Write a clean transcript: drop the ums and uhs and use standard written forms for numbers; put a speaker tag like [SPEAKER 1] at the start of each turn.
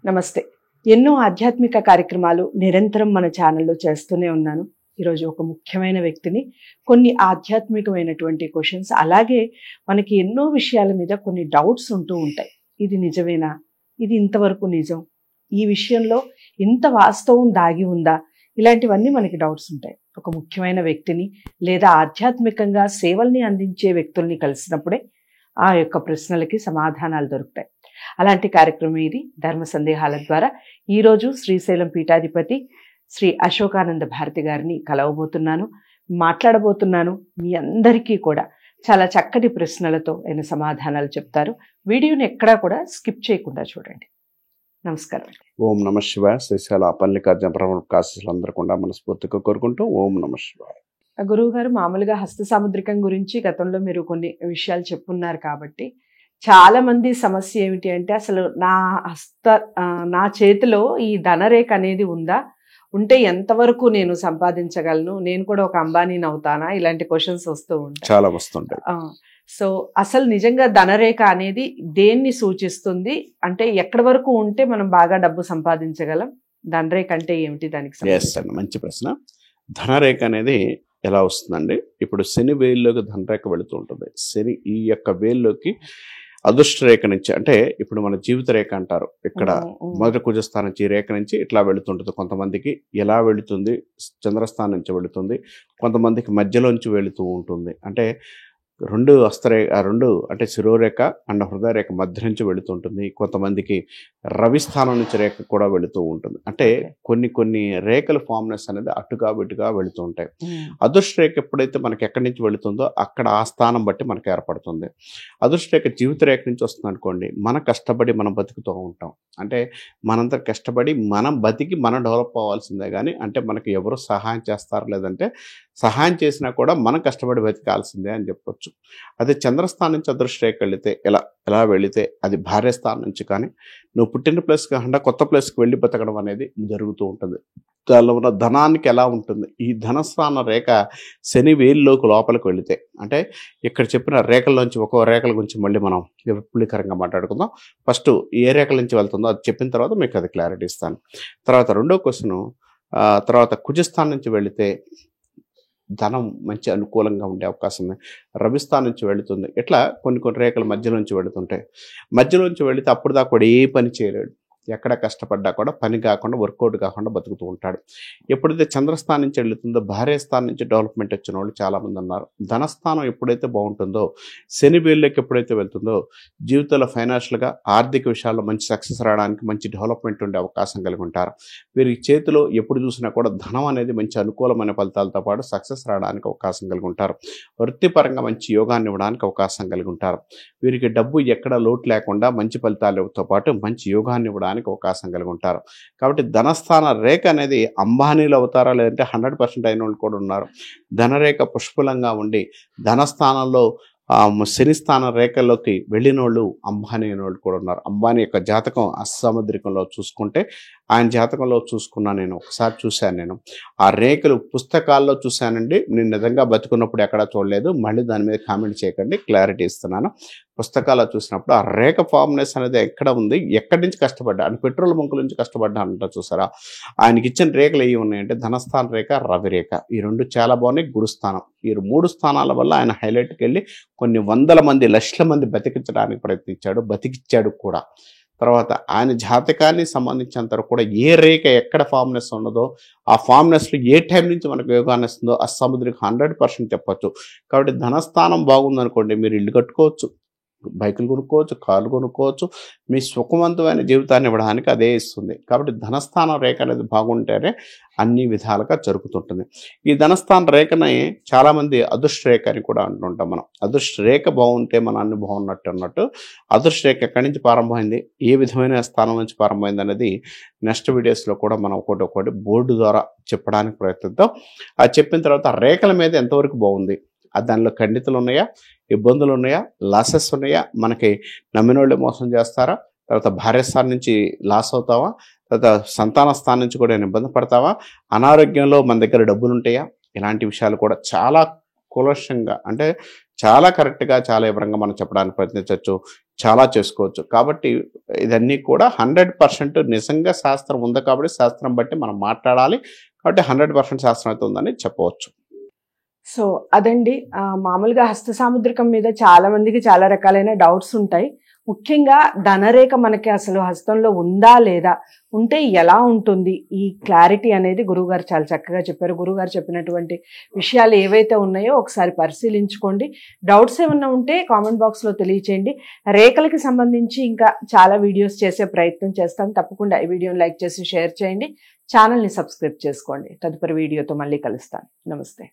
[SPEAKER 1] నమస్తే. ఎన్నో ఆధ్యాత్మిక కార్యక్రమాలు నిరంతరం మన ఛానల్లో చేస్తూనే ఉన్నాను. ఈరోజు ఒక ముఖ్యమైన వ్యక్తిని, కొన్ని ఆధ్యాత్మికమైనటువంటి క్వశ్చన్స్, అలాగే మనకి ఎన్నో విషయాల మీద కొన్ని డౌట్స్ ఉంటూ ఉంటాయి. ఇది నిజమేనా? ఇది ఇంతవరకు నిజం? ఈ విషయంలో ఇంత వాస్తవం దాగి ఉందా? ఇలాంటివన్నీ మనకి డౌట్స్ ఉంటాయి. ఒక ముఖ్యమైన వ్యక్తిని లేదా ఆధ్యాత్మికంగా సేవల్ని అందించే వ్యక్తుల్ని కలిసినప్పుడే ఆ యొక్క ప్రశ్నలకి సమాధానాలు దొరుకుతాయి. అలాంటి కార్యక్రమం ఇది ధర్మ సందేహాల ద్వారా. ఈరోజు శ్రీశైలం పీఠాధిపతి శ్రీ అశోకానంద భారతి గారిని కలవబోతున్నాను, మాట్లాడబోతున్నాను. మీ అందరికీ కూడా చాలా చక్కటి ప్రశ్నలతో ఆయన సమాధానాలు చెప్తారు. వీడియోని ఎక్కడా కూడా స్కిప్ చేయకుండా చూడండి. నమస్కారం.
[SPEAKER 2] ఓం నమ శివాయ. శ్రీశైల పల్లికార్జున ప్రముఖాశీస్సులు అందరకుండా మనస్ఫూర్తిగా కోరుకుంటూ ఓం నమ శివాయ.
[SPEAKER 1] గురువు గారు, మామూలుగా హస్త సాముద్రికం గురించి గతంలో మీరు కొన్ని విషయాలు చెప్పున్నారు కాబట్టి చాలా మంది సమస్య ఏమిటి అంటే, అసలు నా చేతిలో ఈ ధనరేఖ అనేది ఉందా, ఉంటే ఎంతవరకు నేను సంపాదించగలను, నేను కూడా ఒక అంబానీని అవుతానా, ఇలాంటి క్వశ్చన్స్ వస్తూ ఉంటాయి,
[SPEAKER 2] చాలా వస్తుంటాయి.
[SPEAKER 1] సో అసలు నిజంగా ధనరేఖ అనేది దేన్ని సూచిస్తుంది? అంటే ఎక్కడి వరకు ఉంటే మనం బాగా డబ్బు సంపాదించగలం? ధనరేఖ అంటే ఏమిటి? దానికి
[SPEAKER 2] మంచి ప్రశ్న. ధనరేఖ అనేది ఎలా వస్తుందండి? ఇప్పుడు శని వేల్లోకి ధనరేఖ వెళుతూ ఉంటుంది. శని ఈ యొక్క వేల్లోకి అదృష్ట రేఖ నుంచి, అంటే ఇప్పుడు మన జీవిత రేఖ అంటారు, ఇక్కడ మొదటి కుజస్థానం నుంచి ఈ రేఖ నుంచి ఇట్లా వెళుతుంటుంది. కొంతమందికి ఎలా వెళుతుంది, చంద్రస్థానం నుంచి వెళుతుంది, కొంతమందికి మధ్యలోంచి వెళుతూ ఉంటుంది. అంటే రెండు అంటే శిరోరేఖ అండ్ హృదయరేఖ మధ్య నుంచి వెళుతుంటుంది. కొంతమందికి రవి స్థానం నుంచి రేఖ కూడా వెళుతూ ఉంటుంది. అంటే కొన్ని రేఖల ఫార్మ్నెస్ అనేది అటుగా ఇటుగా వెళుతూ ఉంటాయి. అదృష్ట రేఖ ఎప్పుడైతే మనకి ఎక్కడి నుంచి వెళుతుందో అక్కడ ఆ స్థానం బట్టి మనకి ఏర్పడుతుంది. అదృష్ట రేఖ జీవిత రేఖ నుంచి వస్తుంది అనుకోండి, మనం కష్టపడి మనం బతుకుతూ ఉంటాం. అంటే మనంతా కష్టపడి మనం బతికి మనం డెవలప్ అవ్వాల్సిందే కానీ, అంటే మనకి ఎవరు సహాయం చేస్తారు లేదంటే సహాయం చేసినా కూడా మనం కష్టపడి బతికాల్సిందే అని చెప్పొచ్చు. అదే చంద్రస్థానం నుంచి అదృష్ట రేఖ వెళితే ఎలా వెళితే అది భార్య స్థానం నుంచి కానీ నువ్వు పుట్టిన ప్లేస్ కాకుండా కొత్త ప్లేస్కి వెళ్ళి బతకడం అనేది జరుగుతూ ఉంటుంది. దానిలో ఉన్న ధనానికి ఎలా ఉంటుంది, ఈ ధనస్థాన రేఖ శని వేలులోకి లోపలికి వెళితే, అంటే ఇక్కడ చెప్పిన రేఖల్లోంచి ఒక్కో రేఖల గురించి మళ్ళీ మనం విపులీకరంగా మాట్లాడుకుందాం. ఫస్ట్ ఏ రేఖల నుంచి వెళ్తుందో అది చెప్పిన తర్వాత మీకు అది క్లారిటీ ఇస్తాను. తర్వాత రెండో క్వశ్చన్, తర్వాత కుజస్థానం నుంచి వెళితే ధనం మంచి అనుకూలంగా ఉండే అవకాశం ఉంది. రవిస్థానం నుంచి వెళుతుంది. ఇట్లా కొన్ని రేఖలు మధ్యలోంచి వెళుతుంటాయి. మధ్యలోంచి వెళితే అప్పుడు దాకా కూడా ఏ పని చేయలేడు, ఎక్కడ కష్టపడ్డా కూడా పని కాకుండా వర్కౌట్ కాకుండా బతుకుతూ ఉంటాడు. ఎప్పుడైతే చంద్రస్థానం నుంచి వెళుతుందో భార్య స్థానం నుంచి డెవలప్మెంట్ వచ్చిన వాళ్ళు చాలామంది ఉన్నారు. ధనస్థానం ఎప్పుడైతే బాగుంటుందో, శని వేళ్ళకి ఎప్పుడైతే వెళ్తుందో జీవితంలో ఫైనాన్షియల్గా ఆర్థిక విషయాల్లో మంచి సక్సెస్ రావడానికి, మంచి డెవలప్మెంట్ ఉండే అవకాశం కలిగి ఉంటారు. వీరికి చేతిలో ఎప్పుడు చూసినా కూడా ధనం అనేది మంచి అనుకూలమైన ఫలితాలతో పాటు సక్సెస్ రావడానికి అవకాశం కలిగి ఉంటారు. వృత్తిపరంగా మంచి యోగాన్ని ఇవ్వడానికి అవకాశం కలిగి ఉంటారు. వీరికి డబ్బు ఎక్కడ లోటు లేకుండా మంచి ఫలితాలతో పాటు మంచి యోగాన్ని ఇవ్వడానికి అవకాశం కలిగి ఉంటారు. కాబట్టి ధనస్థాన రేఖ అనేది అంబానీలు అవుతారా లేదంటే 100% అయిన వాళ్ళు కూడా ఉన్నారు. ధనరేఖ పుష్కలంగా ఉండి ధనస్థానంలో శని స్థాన రేఖల్లోకి వెళ్ళిన వాళ్ళు అంబానీ అయిన వాళ్ళు కూడా ఉన్నారు. అంబానీ యొక్క జాతకం అస్సాముద్రికంలో చూసుకుంటే, ఆయన జాతకంలో చూసుకున్నా, నేను ఒకసారి చూశాను. నేను ఆ రేఖలు పుస్తకాల్లో చూశానండి. నేను నిజంగా బతుకున్నప్పుడు ఎక్కడా చూడలేదు. మళ్ళీ దాని మీద కామెంట్ చేయకండి, క్లారిటీ ఇస్తున్నాను. పుస్తకాల్లో చూసినప్పుడు ఆ రేఖ ఫార్మ్నెస్ అనేది ఎక్కడ ఉంది, ఎక్కడి నుంచి కష్టపడ్డా, ఆయన పెట్రోల్ బంకుల నుంచి కష్టపడ్డా అంటారు చూసారా. ఆయనకి ఇచ్చిన రేఖలు ఏవి ఉన్నాయంటే ధనస్థాన రేఖ, రవి రేఖ, ఈ రెండు చాలా బాగున్నాయి. గురుస్థానం, ఈ 3 స్థానాల వల్ల ఆయన హైలైట్కి వెళ్ళి కొన్ని వందల మంది, లక్షల మంది బతికించడానికి ప్రయత్నించాడు, బతికిచ్చాడు కూడా. తర్వాత ఆయన జాతకాన్ని సంబంధించినంత కూడా ఏ రేఖ ఎక్కడ ఫార్మ్నెస్ ఉన్నదో, ఆ ఫార్మ్నెస్లో ఏ టైం నుంచి మనకు యోగాన్ని ఇస్తుందో అస్సాముద్రికం 100% చెప్పచ్చు. కాబట్టి ధనస్థానం బాగుందనుకోండి, మీరు ఇల్లు కట్టుకోవచ్చు, బైకులు కొనుక్కోవచ్చు, కార్లు కొనుక్కోవచ్చు, మీ సుఖవంతమైన జీవితాన్ని ఇవ్వడానికి అదే ఇస్తుంది. కాబట్టి ధనస్థాన రేఖ అనేది బాగుంటేనే అన్ని విధాలుగా జరుగుతుంటుంది. ఈ ధనస్థాన రేఖని చాలామంది అదృష్ట రేఖ అని కూడా అంటుంటాం మనం. అదృష్ట రేఖ బాగుంటే మన అన్ని బాగున్నట్టు అన్నట్టు. అదృష్ట రేఖ ఎక్కడి నుంచి ప్రారంభమైంది, ఏ విధమైన స్థానం నుంచి ప్రారంభమైంది అనేది నెక్స్ట్ వీడియోస్లో కూడా మనం ఒకటి బోర్డు ద్వారా చెప్పడానికి ప్రయత్నిద్దాం. అది చెప్పిన తర్వాత రేఖల మీద ఎంతవరకు బాగుంది, దానిలో ఖండితులు ఉన్నాయా, ఇబ్బందులు ఉన్నాయా, లాసెస్ ఉన్నాయా, మనకి నమ్మినోళ్ళే మోసం చేస్తారా, తర్వాత భార్యస్థానం నుంచి లాస్ అవుతావా, తర్వాత సంతాన స్థానం నుంచి కూడా ఇబ్బంది పడతావా, అనారోగ్యంలో మన దగ్గర డబ్బులు ఉంటాయా, ఇలాంటి విషయాలు కూడా చాలా కులశంగా అంటే చాలా కరెక్ట్గా చాలా వివరంగా మనం చెప్పడానికి ప్రయత్నించవచ్చు, చాలా చేసుకోవచ్చు. కాబట్టి ఇదన్నీ కూడా 100% నిజంగా శాస్త్రం ఉంది కాబట్టి శాస్త్రం బట్టి మనం మాట్లాడాలి. కాబట్టి 100% శాస్త్రం అయితే ఉందని చెప్పవచ్చు.
[SPEAKER 1] సో అదండి. మామూలుగా హస్త సాముద్రికం మీద చాలా మందికి చాలా రకాలైన డౌట్స్ ఉంటాయి. ముఖ్యంగా ధనరేఖ మనకి అసలు హస్తంలో ఉందా లేదా, ఉంటే ఎలా ఉంటుంది, ఈ క్లారిటీ అనేది గురువుగారు చాలా చక్కగా చెప్పారు. గురువుగారు చెప్పినటువంటి విషయాలు ఏవైతే ఉన్నాయో ఒకసారి పరిశీలించుకోండి. డౌట్స్ ఏమన్నా ఉంటే కామెంట్ బాక్స్లో తెలియచేయండి. రేఖలకి సంబంధించి ఇంకా చాలా వీడియోస్ చేసే ప్రయత్నం చేస్తాను. తప్పకుండా ఈ వీడియోని లైక్ చేసి షేర్ చేయండి. ఛానల్ని సబ్స్క్రైబ్ చేసుకోండి. తదుపరి వీడియోతో మళ్ళీ కలుస్తాను. నమస్తే.